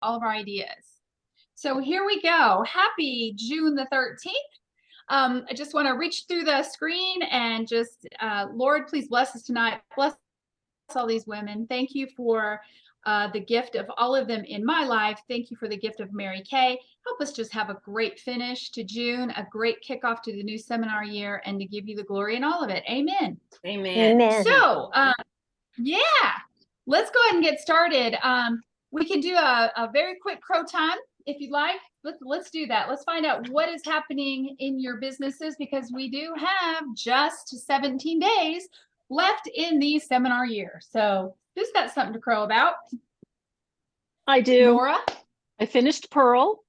all of our ideas. So here we go. Happy June the 13th. I just want to reach through the screen and just, Lord, please bless us tonight. Bless all these women. Thank you for the gift of all of them in my life. Thank you for the gift of Mary Kay. Help us just have a great finish to June, a great kickoff to the new seminar year, and to give you the glory in all of it. Amen. Amen. Amen. So, yeah, let's go ahead and get started. We can do a very quick crow time if you'd like. Let's do that. Let's find out what is happening in your businesses, because we do have just 17 days left in the seminar year. So who's got something to crow about? I do. Nora? I finished Pearl,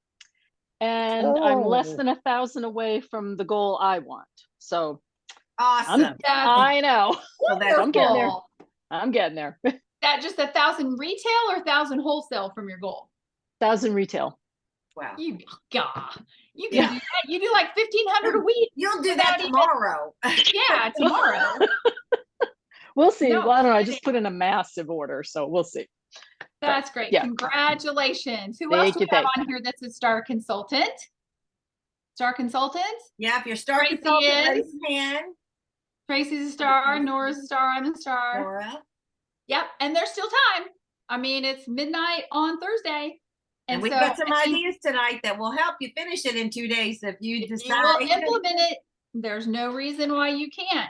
and I'm less Oh. than 1,000 away from the goal I want. So Awesome. I know. Well, that's I'm getting there. Wonderful. I'm getting there. That just 1,000 retail or 1,000 wholesale from your goal? 1,000 retail. wow. You can Yeah. do that. You do like 1,500 a week. You'll do that tomorrow. Yeah, tomorrow. We'll see. No Well, I don't know. I kidding. just put in a massive order, so we'll see. That's great. Yeah. Congratulations. Who Thank else do you, we have thank on here that's a star consultant? Star consultant? Yeah, if you're starting Tracy to raise is. your hand, Tracy's a star. Nora's a star. I'm a star. Nora. Yep. And there's still time. I mean, it's midnight on Thursday. And we've so got some I mean, ideas tonight that will help you finish it in 2 days if you if you decide. will implement it, there's no reason why you can't.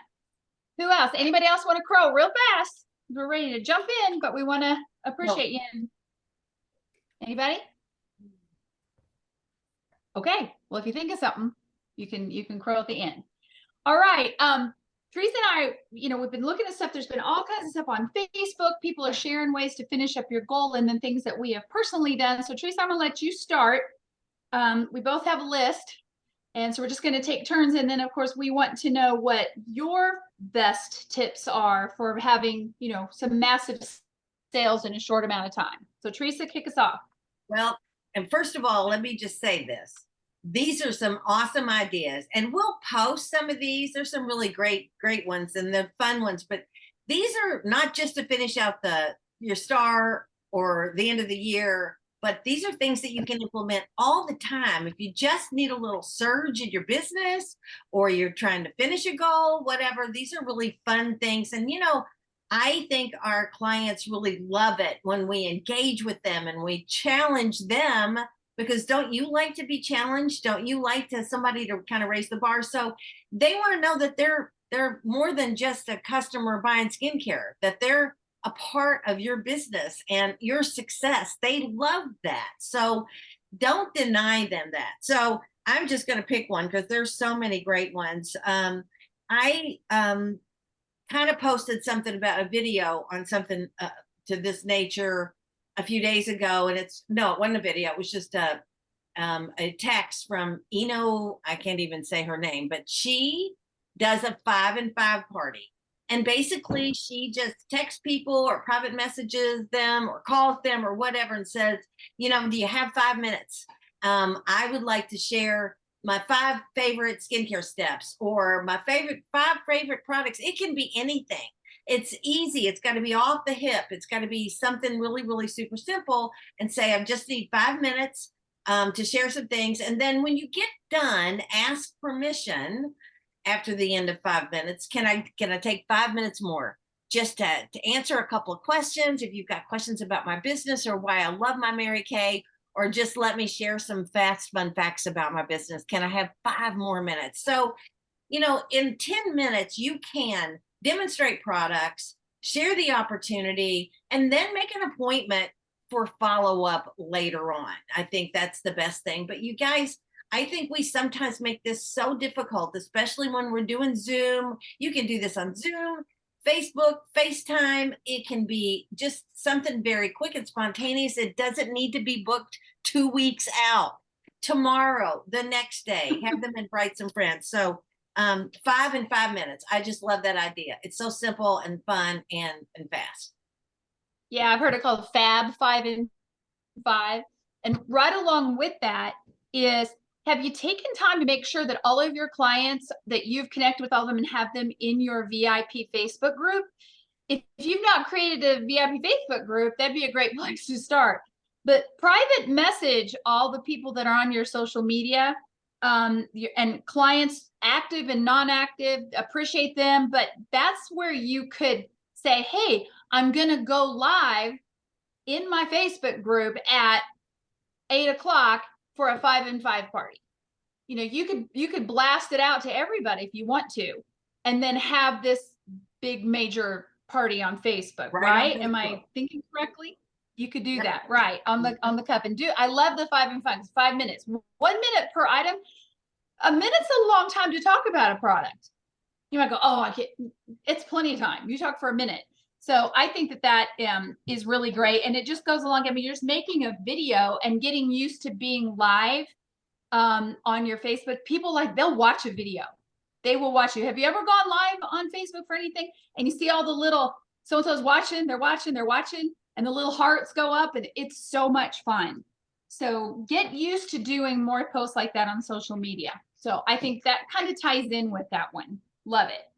Who else? Anybody else want to crow real fast? We're ready to jump in, but we want to appreciate you. Anybody? Okay. Well, if you think of something, you can crow at the end. All right. Teresa and I, we've been looking at stuff. There's been all kinds of stuff on Facebook. People are sharing ways to finish up your goal, and then things that we have personally done. So Teresa, I'm gonna let you start. We both have a list, and so we're just gonna take turns. And then of course we want to know what your best tips are for having, some massive sales in a short amount of time. So Teresa, kick us off. Well, and first of all, let me just say this. These are some awesome ideas, and we'll post some of these. There's some really great ones and the fun ones, but these are not just to finish out your star or the end of the year, but these are things that you can implement all the time. If you just need a little surge in your business, or you're trying to finish a goal, whatever, these are really fun things. And I think our clients really love it when we engage with them and we challenge them, because don't you like to be challenged? Don't you like somebody to kind of raise the bar? So they want to know that they're more than just a customer buying skincare, that they're a part of your business and your success. They love that. So don't deny them that. So I'm just going to pick one because there's so many great ones. I kind of posted something about a video on something to this nature a few days ago, and it wasn't a video. It was just a text from Eno. I can't even say her name, but she does a 5 and 5 party. And basically she just texts people or private messages them or calls them or whatever and says, do you have 5 minutes? I would like to share my 5 favorite skincare steps or my 5 favorite products. It can be anything. It's easy. It's got to be off the hip. It's got to be something really, really super simple, and say, I just need 5 minutes to share some things. And then when you get done, ask permission after the end of 5 minutes. Can I take 5 minutes more just to answer a couple of questions? If you've got questions about my business or why I love my Mary Kay, or just let me share some fast, fun facts about my business. Can I have 5 more minutes? So, in 10 minutes, you can demonstrate products, share the opportunity, and then make an appointment for follow-up later on. I think that's the best thing. But you guys, I think we sometimes make this so difficult, especially when we're doing Zoom. You can do this on Zoom, Facebook, FaceTime. It can be just something very quick and spontaneous. It doesn't need to be booked 2 weeks out. Tomorrow, the next day, have them invite some friends. So 5 and 5 minutes. I just love that idea. It's so simple and fun and fast. Yeah, I've heard it called Fab 5 and 5. And right along with that is, have you taken time to make sure that all of your clients, that you've connected with all of them and have them in your VIP Facebook group? If you've not created a VIP Facebook group, that'd be a great place to start. But private message all the people that are on your social media, and clients, active and non-active, appreciate them. But that's where you could say, hey, I'm going to go live in my Facebook group at 8 o'clock for a 5 and 5 party. You know, you could blast it out to everybody if you want to, and then have this big major party on Facebook, right? Am I thinking correctly? You could do that, right, on the cup. And I love the 5 and 5. 5 minutes, 1 minute per item. A minute's a long time to talk about a product. You might go, oh, it's plenty of time. You talk for a minute. So I think that is really great. And it just goes along. I mean, you're just making a video and getting used to being live on your Facebook. People they'll watch a video. They will watch you. Have you ever gone live on Facebook for anything and you see all the little so-and-so's watching, they're watching, and the little hearts go up, and it's so much fun. So get used to doing more posts like that on social media. So I think that kind of ties in with that one. Love it.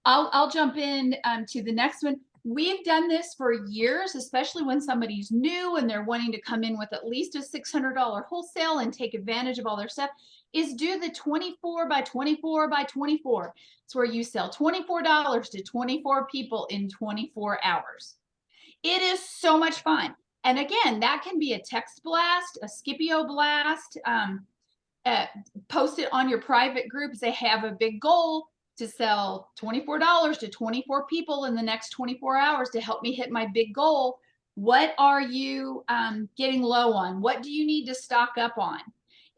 I'll jump in to the next one. We've done this for years, especially when somebody's new and they're wanting to come in with at least a $600 wholesale and take advantage of all their stuff, is do the 24 by 24 by 24. It's where you sell $24 to 24 people in 24 hours. It is so much fun. And again, that can be a text blast, a Scipio blast, post it on your private groups. They have a big goal to sell $24 to 24 people in the next 24 hours to help me hit my big goal. What are you getting low on? What do you need to stock up on?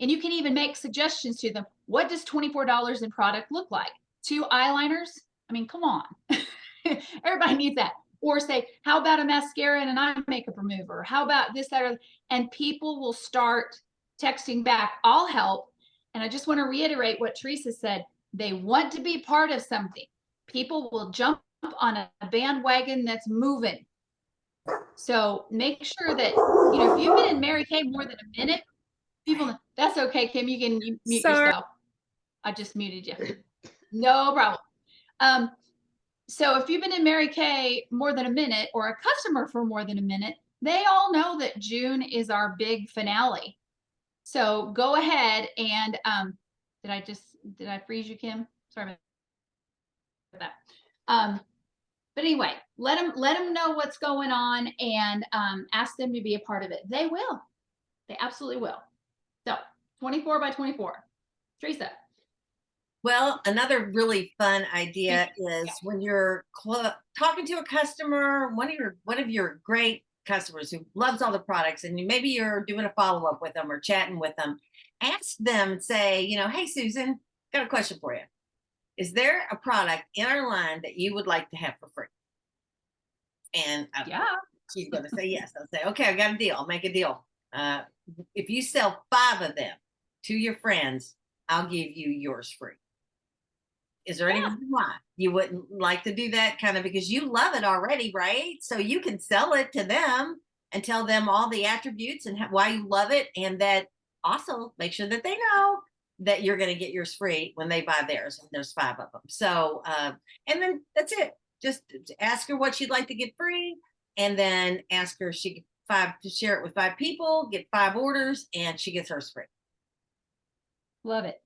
And you can even make suggestions to them. What does $24 in product look like? 2 eyeliners? I mean, come on. Everybody needs that. Or say, how about a mascara and an eye makeup remover? How about this, that, or, and people will start texting back, I'll help. And I just want to reiterate what Teresa said. They want to be part of something. People will jump on a bandwagon that's moving. So make sure that, if you've been in Mary Kay more than a minute, people, that's okay, Kim, you can mute yourself. I just muted you. No problem. So if you've been in Mary Kay more than a minute, or a customer for more than a minute, they all know that June is our big finale. So go ahead and, did I freeze you, Kim? Sorry about that. But anyway, let them know what's going on, and ask them to be a part of it. They will. They absolutely will. So 24 by 24. Teresa. Well, another really fun idea is when you're talking to a customer, one of your great customers who loves all the products, and maybe you're doing a follow-up with them or chatting with them, ask them, say, hey, Susan, got a question for you. Is there a product in our line that you would like to have for free? And she's going to say yes. I'll say, okay, I got a deal. I'll make a deal. If you sell 5 of them to your friends, I'll give you yours free. Is there any reason why you wouldn't like to do that, kind of because you love it already, right? So you can sell it to them and tell them all the attributes and why you love it. And that also make sure that they know that you're going to get yours free when they buy theirs. And there's 5 of them. So, and then that's it. Just ask her what she'd like to get free. And then ask her if she to share it with 5 people, get 5 orders, and she gets hers free. Love it.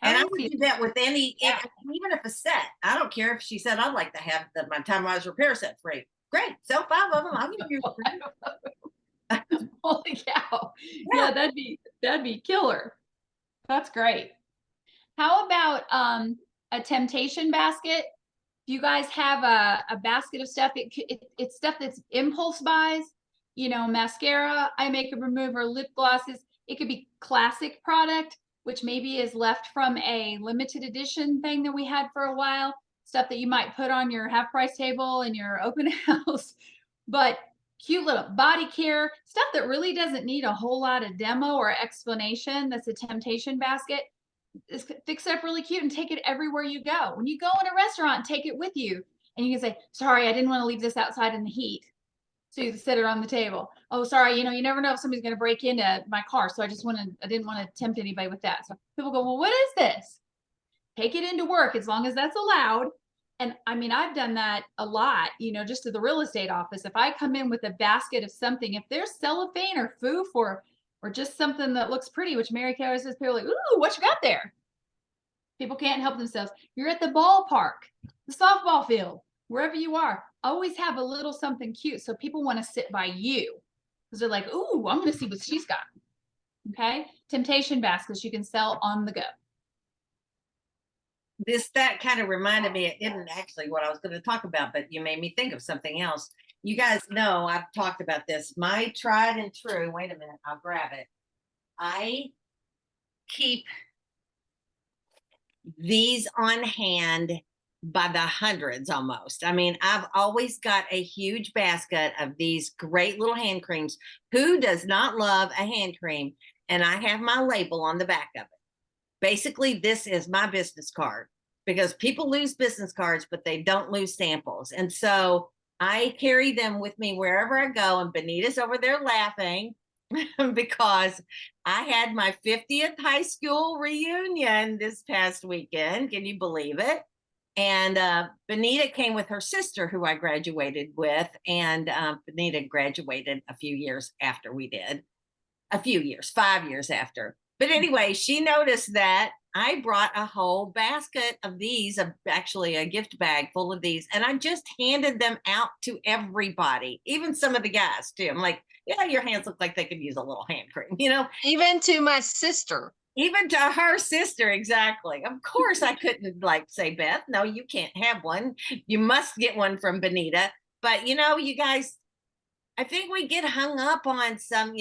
And I would do that with even if a set. I don't care if she said, I'd like to have my time-wise repair set free. Great, sell 5 of them. I'll give you free. Holy cow! Yeah, that'd be killer. That's great. How about a temptation basket? If you guys have a basket of stuff, it's stuff that's impulse buys. Mascara, eye makeup remover, lip glosses. It could be classic product, which maybe is left from a limited edition thing that we had for a while, stuff that you might put on your half price table in your open house, but cute little body care, stuff that really doesn't need a whole lot of demo or explanation. That's a temptation basket. Fix it up really cute and take it everywhere you go. When you go in a restaurant, take it with you, and you can say, sorry, I didn't want to leave this outside in the heat. So you sit it on the table. Oh, sorry, you never know if somebody's going to break into my car. So I didn't want to tempt anybody with that. So people go, well, what is this? Take it into work as long as that's allowed. And I mean, I've done that a lot, just to the real estate office. If I come in with a basket of something, if there's cellophane or foof or just something that looks pretty, which Mary Kay always says, people are like, ooh, what you got there? People can't help themselves. You're at the ballpark, the softball field, wherever you are, always have a little something cute. So people want to sit by you because they're like, ooh, I'm going to see what she's got. Okay. Temptation baskets you can sell on the go. That kind of reminded me, it didn't actually what I was going to talk about, but you made me think of something else. You guys know I've talked about this. My tried and true, wait a minute, I'll grab it. I keep these on hand by the hundreds almost. I mean, I've always got a huge basket of these great little hand creams. Who does not love a hand cream? And I have my label on the back of it. Basically, this is my business card because people lose business cards, but they don't lose samples. And so I carry them with me wherever I go. And Benita's over there laughing because I had my 50th high school reunion this past weekend. Can you believe it? And Benita came with her sister, who I graduated with. And Benita graduated a few years after we did. A few years, 5 years after. But anyway, she noticed that I brought a whole basket of these, actually a gift bag full of these, and I just handed them out to everybody, even some of the guys too. I'm like, yeah, your hands look like they could use a little hand cream, Even to my sister. Even to her sister, exactly. Of course, I couldn't say, Beth, no, you can't have one. You must get one from Benita. But you guys, I think we get hung up on some,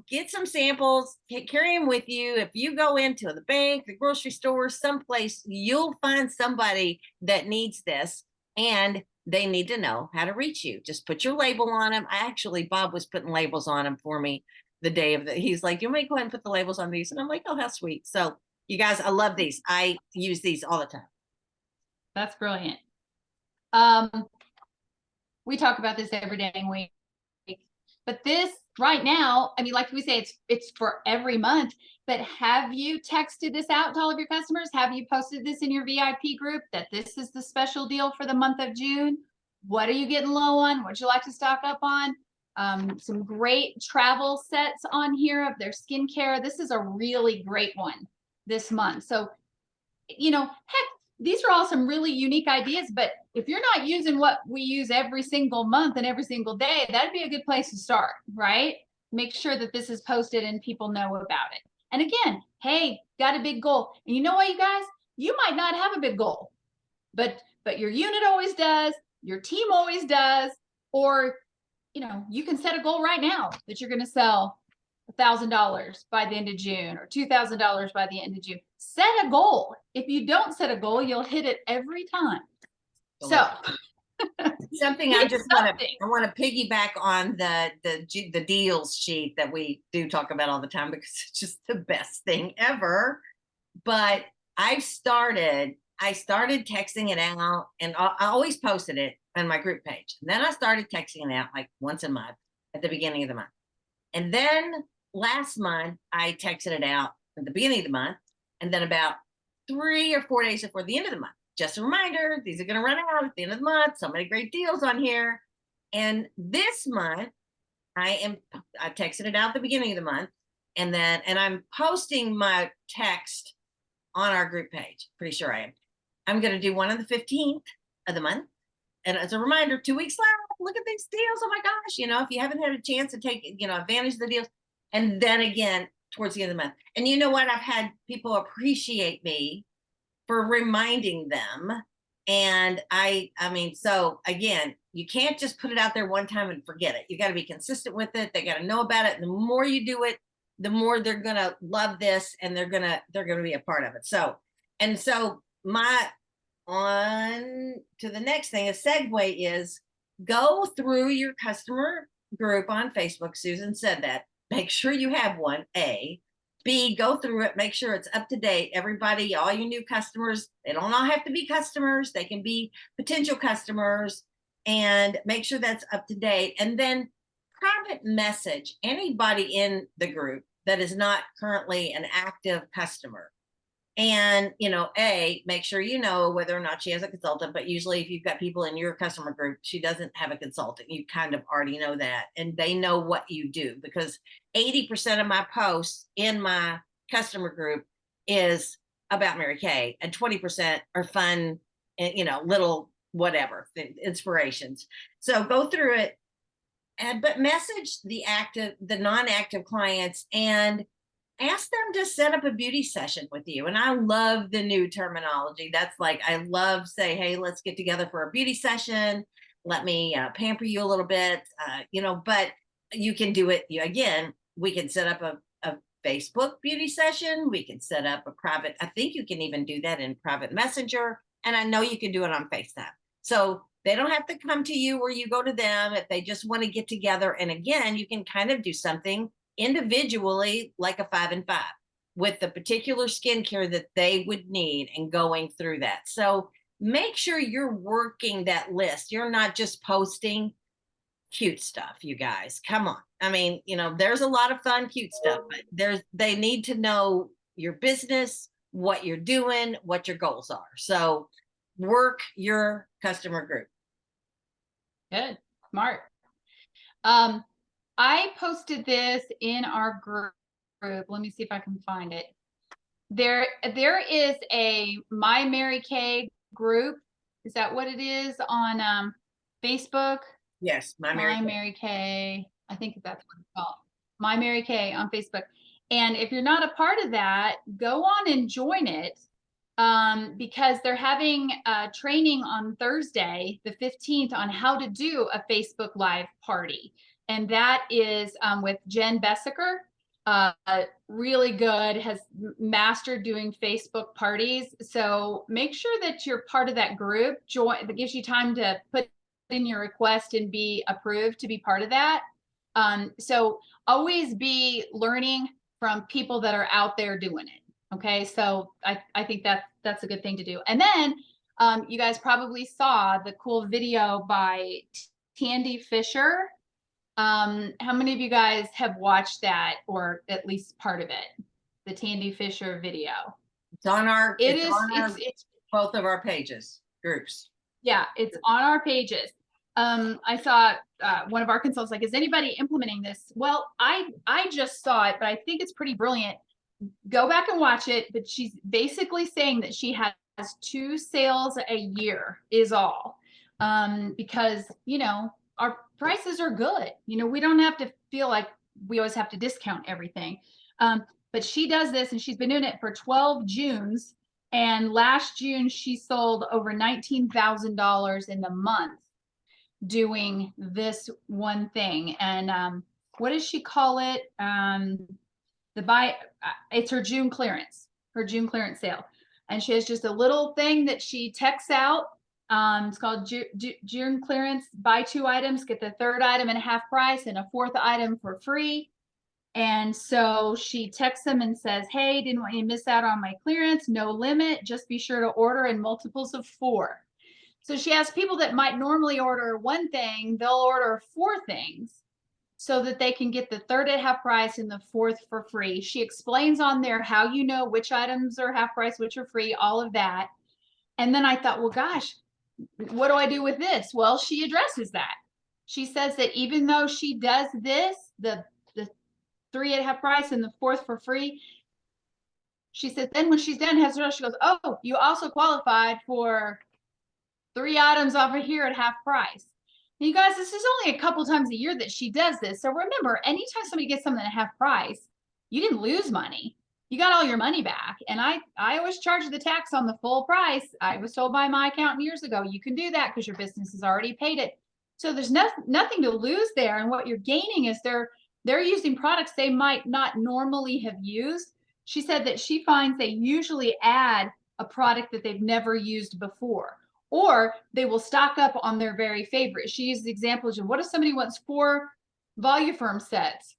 get some samples, carry them with you. If you go into the bank, the grocery store, someplace, you'll find somebody that needs this and they need to know how to reach you. Just put your label on them. Bob was putting labels on them for me the day of he's like, you may go ahead and put the labels on these. And I'm like, oh, how sweet. So you guys, I love these. I use these all the time. That's brilliant. We talk about this every day, but this right now, I mean, like we say, it's for every month, but have you texted this out to all of your customers? Have you posted this in your VIP group that this is the special deal for the month of June? What are you getting low on? What would you like to stock up on? Some great travel sets on here of their skincare. This is a really great one this month. So, heck, these are all some really unique ideas, but if you're not using what we use every single month and every single day, that'd be a good place to start, right? Make sure that this is posted and people know about it. And again, hey, got a big goal. And you know what, you guys, you might not have a big goal, but your unit always does, your team always does, or, you can set a goal right now that you're going to sell $1,000 by the end of June or $2,000 by the end of June. Set a goal. If you don't set a goal, you'll hit it every time. So something I just want to piggyback on the deals sheet that we do talk about all the time because it's just the best thing ever. But I started texting it out, and I always posted it on my group page. And then I started texting it out like once a month at the beginning of the month. And then last month, I texted it out at the beginning of the month, and then about 3 or 4 days before the end of the month. Just a reminder, these are going to run out at the end of the month. So many great deals on here. And this month, I texted it out at the beginning of the month, and I'm posting my text on our group page. Pretty sure I am. I'm going to do one on the 15th of the month. And as a reminder, 2 weeks left, look at these deals. Oh my gosh, if you haven't had a chance to take, advantage of the deals. And then again, towards the end of the month. And you know what? I've had people appreciate me for reminding them. And I mean, so again, you can't just put it out there one time and forget it. You got to be consistent with it. They got to know about it. And the more you do it, the more they're going to love this and they're going to be a part of it. So on to the next thing, a segue is go through your customer group on Facebook. Susan said that. Make sure you have one, A. B, go through it, make sure it's up to date. Everybody, all your new customers, they don't all have to be customers. They can be potential customers, and make sure that's up to date. And then private message anybody in the group that is not currently an active customer. And, make sure you know whether or not she has a consultant. But usually, if you've got people in your customer group, she doesn't have a consultant. You kind of already know that. And they know what you do, because 80% of my posts in my customer group is about Mary Kay, and 20% are fun and, little whatever inspirations. So go through it. But message the non-active clients, and ask them to set up a beauty session with you. And I love the new terminology. That's like, I love say, hey, let's get together for a beauty session. Let me pamper you a little bit, but you can do it. Again, we can set up a Facebook beauty session. We can set up a private, I think you can even do that in private messenger. And I know you can do it on FaceTime. So they don't have to come to you or you go to them if they just want to get together. And again, you can kind of do something individually, like a 5 and 5, with the particular skincare that they would need and going through that. So make sure you're working that list. You're not just posting cute stuff, you guys. Come on. I mean, there's a lot of fun, cute stuff, but they need to know your business, what you're doing, what your goals are. So work your customer group. Good. Smart. I posted this in our group. Let me see if I can find it. There is a My Mary Kay group. Is that what it is on Facebook? Yes, My Mary Kay. I think that's what it's called. My Mary Kay on Facebook. And if you're not a part of that, go on and join it, because they're having training on Thursday, the 15th, on how to do a Facebook Live party. And that is with Jen Bessiker. Really good, has mastered doing Facebook parties. So make sure that you're part of that group. Join, that gives you time to put in your request and be approved to be part of that. So always be learning from people that are out there doing it. Okay, so I think that's a good thing to do. And then you guys probably saw the cool video by Tandy Fisher. How many of you guys have watched that, or at least part of it? The Tandy Fisher video. It's on our. It's both of our pages, groups. Yeah, it's on our pages. I saw one of our consultants like, is anybody implementing this? Well, I just saw it, but I think it's pretty brilliant. Go back and watch it. But she's basically saying that she has 2 sales a year is all, because our prices are good. We don't have to feel like we always have to discount everything. But she does this, and she's been doing it for 12 Junes. And last June, she sold over $19,000 in the month doing this one thing. And what does she call it? It's her June clearance sale. And she has just a little thing that she texts out. It's called June clearance. Buy 2 items, get the 3rd item at half price and a 4th item for free. And so she texts them and says, hey, didn't want you to miss out on my clearance. No limit. Just be sure to order in multiples of 4. So she has people that might normally order 1 thing, they'll order 4 things so that they can get the 3rd at half price and the 4th for free. She explains on there how you know which items are half price, which are free, all of that. And then I thought, well, gosh, what do I do with this? Well, she addresses that. She says that even though she does this, the 3 at half price and the 4th for free, she says then when she's done, she goes, oh, you also qualified for 3 items over here at half price. And you guys, this is only a couple times a year that she does this. So remember, anytime somebody gets something at half price, you didn't lose money. You got all your money back. And I always charge the tax on the full price. I was told by my accountant years ago, you can do that because your business has already paid it. So there's nothing to lose there. And what you're gaining is they're using products they might not normally have used. She said that she finds they usually add a product that they've never used before, or they will stock up on their very favorite. She used examples of, what if somebody wants 4 Voluform sets?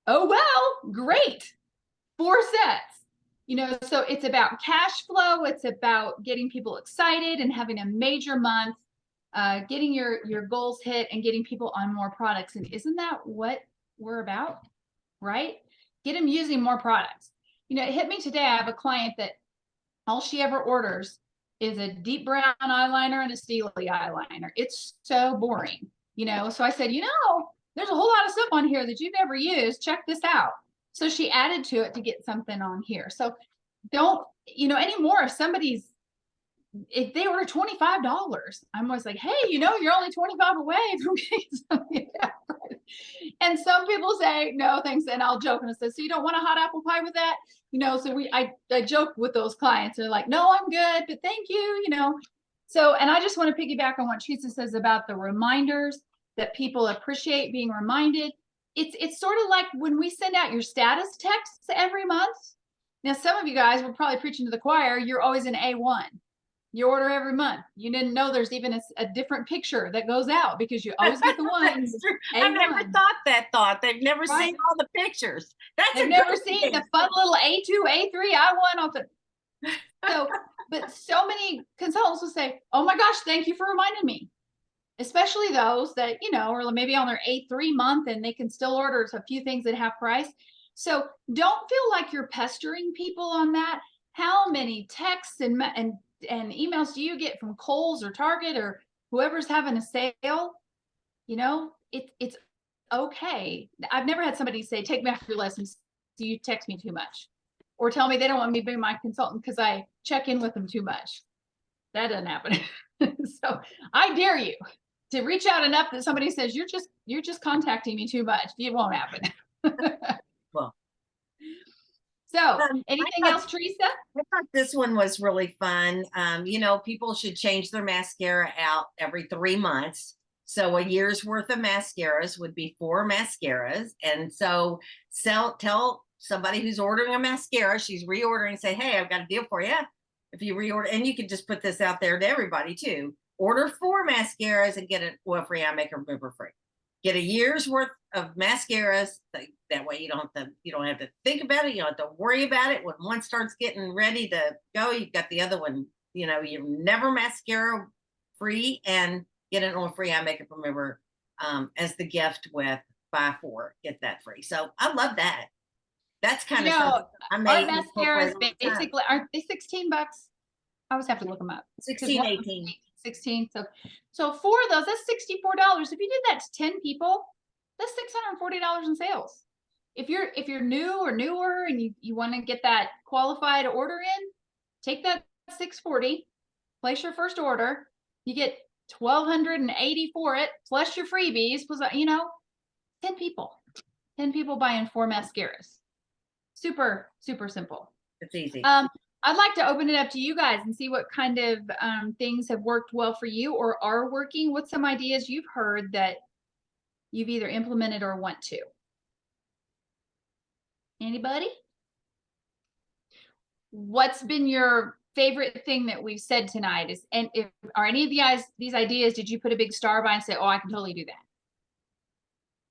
Oh, well, great. 4 sets. So it's about cash flow. It's about getting people excited and having a major month, getting your goals hit and getting people on more products. And isn't that what we're about, right? Get them using more products. It hit me today. I have a client that all she ever orders is a deep brown eyeliner and a steely eyeliner. It's so boring, you know? So I said, you know, there's a whole lot of stuff on here that you've never used. Check this out. So she added to it to get something on here. So don't, you know, anymore, if they order $25, I'm always like, hey, you know, you're only 25 away from getting something. And some people say, no, thanks. And I'll joke and I say, so you don't want a hot apple pie with that? You know, so I joke with those clients. They're like, no, I'm good, but thank you, you know. So, and I just want to piggyback on what Teresa says about the reminders that people appreciate being reminded. It's sort of like when we send out your status texts every month. Now, some of you guys were probably preaching to the choir. You're always in A1. You order every month. You didn't know there's even a different picture that goes out because you always get the one. I never thought that thought. They've never Right. seen all the pictures. That's They've a never great seen idea. the fun little A2, A3, I1 off the. So, but so many consultants will say, "Oh my gosh, thank you for reminding me." Especially those that, you know, are maybe on their A3 month and they can still order a few things at half price. So don't feel like you're pestering people on that. How many texts and emails do you get from Kohl's or Target or whoever's having a sale? You know, it's okay. I've never had somebody say, take me off your list and you text me too much. Or tell me they don't want me to be my consultant because I check in with them too much. That doesn't happen. So I dare you to reach out enough that somebody says, you're just contacting me too much. It won't happen. Well, So anything else, Teresa? I thought this one was really fun. You know, people should change their mascara out every 3 months. So a year's worth of mascaras would be 4 mascaras. And so tell somebody who's ordering a mascara, she's reordering, say, hey, I've got a deal for you. If you reorder, and you can just put this out there to everybody too. Order 4 mascaras and get an oil-free eye makeup remover free. Get a year's worth of mascaras. That way you don't have to think about it. You don't have to worry about it. When one starts getting ready to go, you've got the other one. You know, you're never mascara free, and get an oil-free eye makeup remover as the gift with buy 4, get that free. So I love that. That's kind of something I Our made. mascaras basically aren't they $16? I always have to look them up. 16, 18. 16. So 4 of those, that's $64. If you did that to 10 people, that's $640 in sales. If you're new or newer and you want to get that qualified order in, take that $640, place your first order. You get $1,280 for it, plus your freebies, plus, you know, 10 people buying 4 mascaras. Super, super simple. It's easy. I'd like to open it up to you guys and see what kind of things have worked well for you or are working. What's some ideas you've heard that you've either implemented or want to? Anybody? What's been your favorite thing that we've said tonight? Are any of these ideas, did you put a big star by and say, oh, I can totally do that?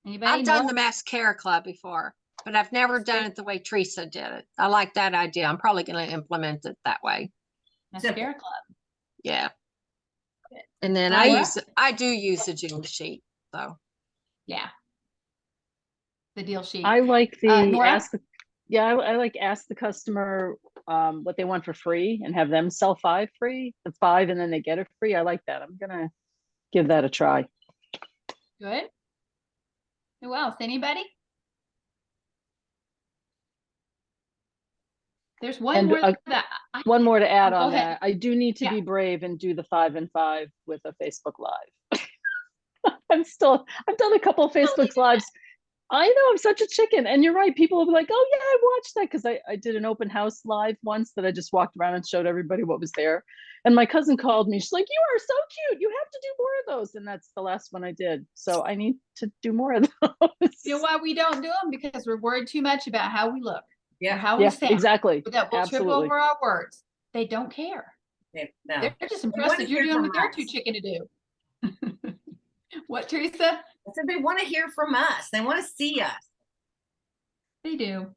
Anybody? I've done the mascara club before, but I've never done it the way Teresa did it. I like that idea. I'm probably going to implement it that way. Mascara club. Yeah. And then I do use the deal sheet. So yeah. The deal sheet. I like the Nora? I like ask the customer what they want for free and have them sell 5 free, the 5, and then they get it free. I like that. I'm gonna give that a try. Good. Who else? Anybody? There's one And, more one more to add Go on ahead. that. I do need to Yeah. be brave and do the 5 and 5 with a Facebook Live. I've done a couple of Facebook Lives. I know, I'm such a chicken. And you're right. People will be like, oh yeah, I watched that, because I did an open house live once that I just walked around and showed everybody what was there. And my cousin called me. She's like, you are so cute. You have to do more of those. And that's the last one I did. So I need to do more of those. You know why we don't do them? Because we're worried too much about how we look or Yeah. how we Yeah, sound. exactly. That we'll trip Absolutely. over our words. They don't care. No. They're just impressed that you're doing what they're too chicken to do. What, Teresa? I said they want to hear from us. They want to see us. They do.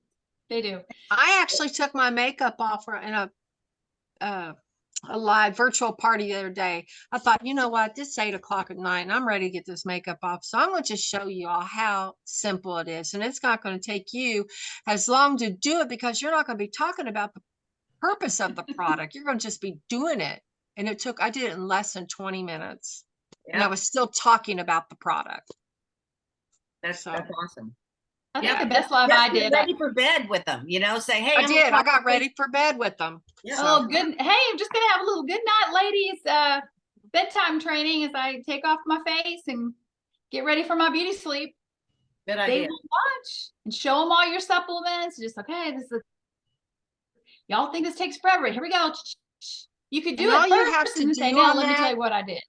They do. I actually took my makeup off in a live virtual party the other day. I thought, you know what, this is 8 o'clock at night and I'm ready to get this makeup off. So I'm going to just show you all how simple it is. And it's not going to take you as long to do it, because you're not going to be talking about purpose of the product. You're going to just be doing it. And I did it in less than 20 minutes. And I Yep, was still talking about the product. that's So awesome. I think Yeah. the best live Just I get did. ready for bed with them, say, hey, I I'm did. I got ready for bed with them. Yeah. Oh, good. Hey, I'm just gonna have a little good night, ladies. Bedtime training as I take off my face and get ready for my beauty sleep. Good They idea. will watch and show them all your supplements. Just okay, y'all think this takes forever. Here we go. You could do And all it you first have to and then say, do now on let me tell that- you what I did.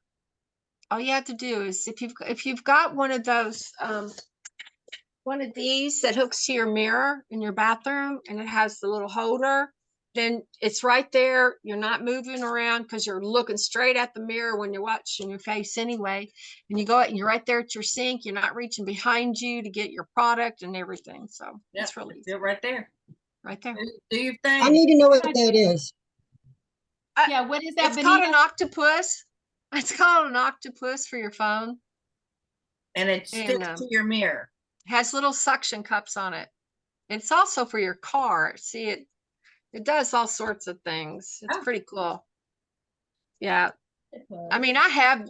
All you have to do is if you've got one of those one of these that hooks to your mirror in your bathroom and it has the little holder, then it's right there. You're not moving around because you're looking straight at the mirror when you're watching your face anyway. And you go out and you're right there at your sink. You're not reaching behind you to get your product and everything. So it's really easy. You're right there. Right there. Do your I thing. need to know what that is. Yeah, what is that? It's called Benita? an octopus. It's called an octopus for your phone. And it sticks And, to your mirror. has little suction cups on it. It's also for your car. See, it does all sorts of things. It's Oh. pretty cool. Yeah. I mean, I have,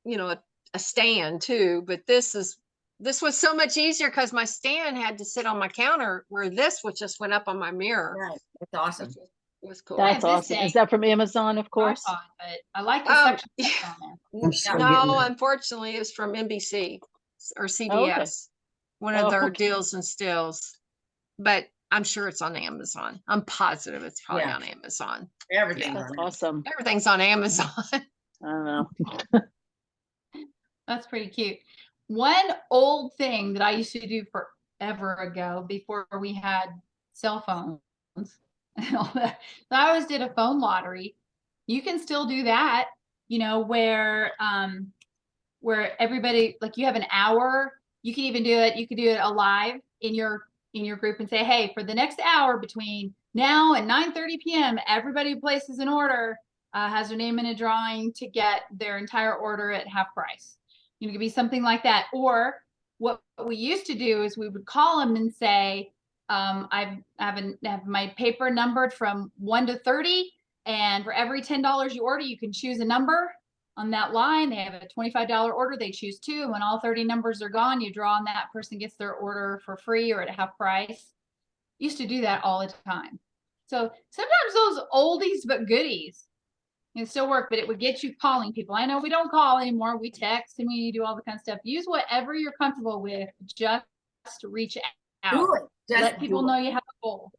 a stand too, but this was so much easier because my stand had to sit on my counter where this was just went up on my mirror. Right. That's awesome. It was cool. That- That's this awesome. day- Is that from Amazon, of course? Tripod, but I like the Oh, section that's on there. I'm still getting No, that. unfortunately, it's from NBC or Oh, CBS. One of Oh, their okay. deals and stills, but I'm sure it's on Amazon. I'm positive it's probably Yeah. on Amazon. Everything's That's on it. awesome. Everything's on Amazon. I don't know. That's pretty cute. One old thing that I used to do forever ago before we had cell phones and all that, so I always did a phone lottery. You can still do that, where everybody, like, you have an hour. You can even do it. You could do it alive in your group and say, hey, for the next hour between now and 9:30 p.m., everybody who places an order has their name in a drawing to get their entire order at half price. It could be something like that. Or what we used to do is we would call them and say, I have my paper numbered from 1 to 30, and for every $10 you order, you can choose a number on that line. They have a $25 order, they choose 2. And when all 30 numbers are gone, you draw and that person gets their order for free or at half price. Used to do that all the time. So sometimes those oldies but goodies still work, but it would get you calling people. I know we don't call anymore. We text and we do all the kind of stuff. Use whatever you're comfortable with. Just reach out. Do it. Just Let people do know it. you have a goal.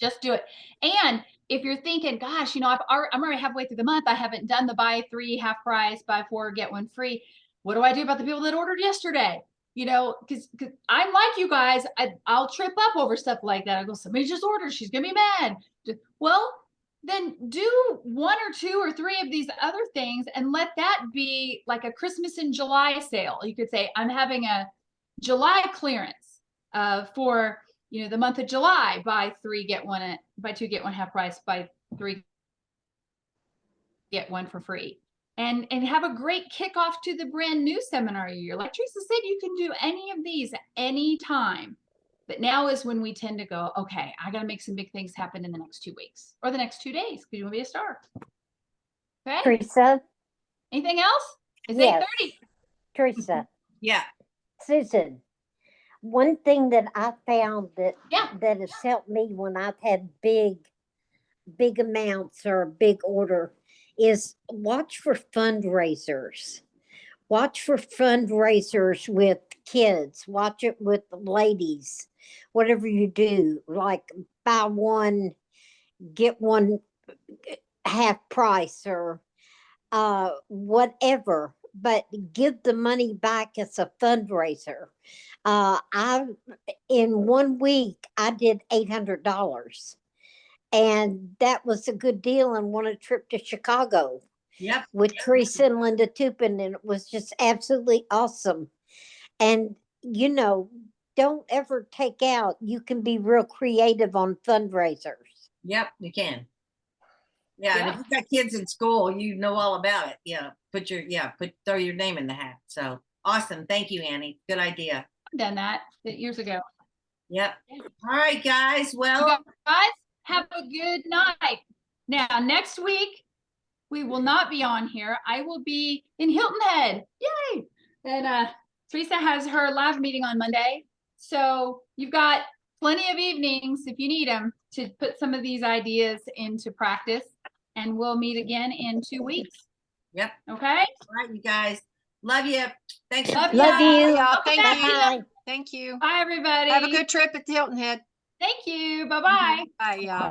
Just do it. And if you're thinking, gosh, I'm already halfway through the month, I haven't done the buy 3 half price, buy 4 get 1 free. What do I do about the people that ordered yesterday? Because I'm like you guys, I'll trip up over stuff like that. I go, somebody just ordered, she's gonna be mad. Well, then do 1 or 2 or 3 of these other things and let that be like a Christmas in July sale. You could say, I'm having a July clearance for the month of July. Buy 2 get 1 half price. Buy 3 get 1 for free. And have a great kickoff to the brand new seminar year. Like Teresa said, you can do any of these at any time. But now is when we tend to go, okay, I got to make some big things happen in the next 2 weeks or the next 2 days because you want to be a star. Okay. Teresa, Anything else? It's Yes. 8:30. Teresa, Yeah. Susan, one thing that I found that Yeah. that has helped me when I've had big amounts or a big order is watch for fundraisers. Watch for fundraisers with kids. Watch it with ladies. Whatever you do, like buy 1, get 1 half price or whatever, but give the money back as a fundraiser. In 1 week I did $800, and that was a good deal. And won a trip to Chicago Yep. with Teresa and Linda Tupin, and it was just absolutely awesome. And don't ever take out. You can be real creative on fundraisers. Yep. You can. Yeah. And if you got kids in school, you know all about it. Yeah. Throw your name in the hat. So awesome. Thank you, Annie. Good idea. I've done that years ago. Yep. All right, guys. You Well, guys, Have a good night. Now, next week, we will not be on here. I will be in Hilton Head. Yay! And Teresa has her live meeting on Monday. So you've got plenty of evenings if you need them to put some of these ideas into practice. And we'll meet again in 2 weeks. Yep. Okay? All right, you guys. Love you. Thanks. Love Love ya. you. y'all. Okay, Thank you. Bye. Thank you. Bye, everybody. Have a good trip at the Hilton Head. Thank you. Bye-bye. Bye, y'all.